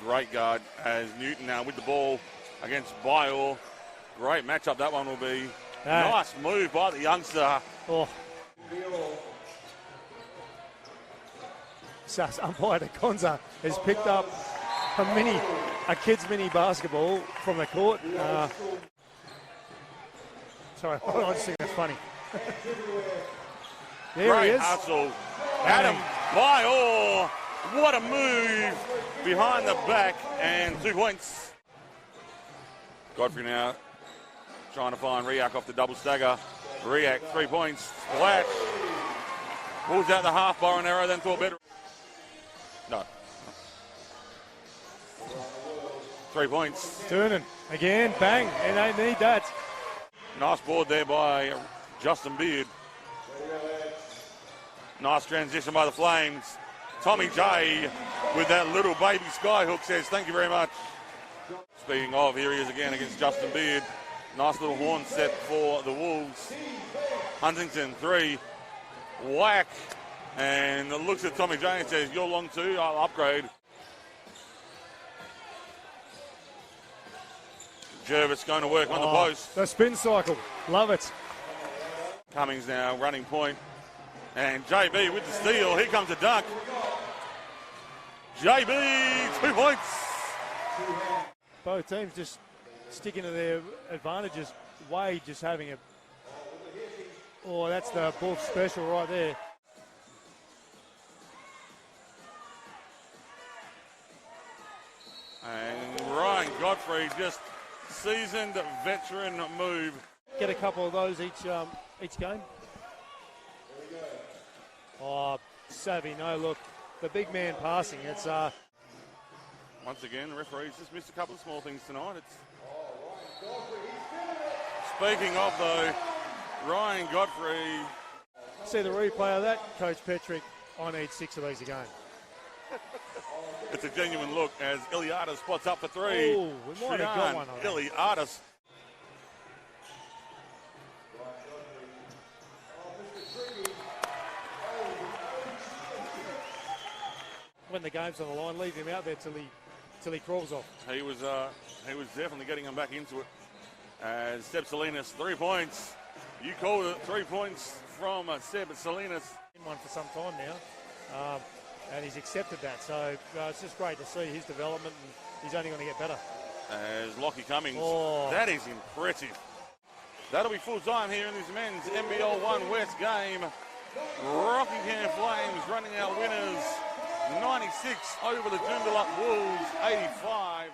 great guard as Newton now with the ball against Byle. Great matchup that one will be. Nice move by the youngster. Oh. So umpire DeConza has picked up a kid's mini basketball from the court. Sorry, I just think that's funny. There Great he is. hustle. Adam Byle. What a move behind the back, and 2 points. Godfrey now trying to find Riak off the double stagger. Riak, 3 points. Splash. Pulls out the half bar and arrow, then to a better. No. 3 points. Turning again, bang, and they need that. Nice board there by Justin Beard. Nice transition by the Flames. Tommy J with that little baby skyhook says thank you very much. Speaking of, here he is again against Justin Beard. Nice little horn set for the Wolves. Huntington, 3. Whack. And looks at Tommy J and says, you're long too, I'll upgrade. Jervis going to work on the post. The spin cycle, love it. Cummings now running point. And JB with the steal, here comes a dunk. JB, 2 points. Both teams just sticking to their advantages. Wade just having a... Oh, that's the Wolf special right there. And Ryan Godfrey, just seasoned veteran move. Get a couple of those each game. Oh, savvy, no look. The big man passing, it's... Once again, the referees just missed a couple of small things tonight. Speaking of, though, Ryan Godfrey. See the replay of that, Coach Petrick. I need 6 of these a game. It's a genuine look as Iliadis spots up for 3. Oh, we might have got one on that. Iliadis. When the game's on the line, leave him out there till he crawls off. He was definitely getting him back into it. As Seb Salinas, 3 points. You called it 3 points from Seb Salinas. In one for some time now, and he's accepted that. So it's just great to see his development, and he's only going to get better. As Lockie Cummings, that is impressive. That'll be full time here in this men's NBL1 West game. Rockingham Flames running our winners. 96 over the Joondalup Wolves, 85.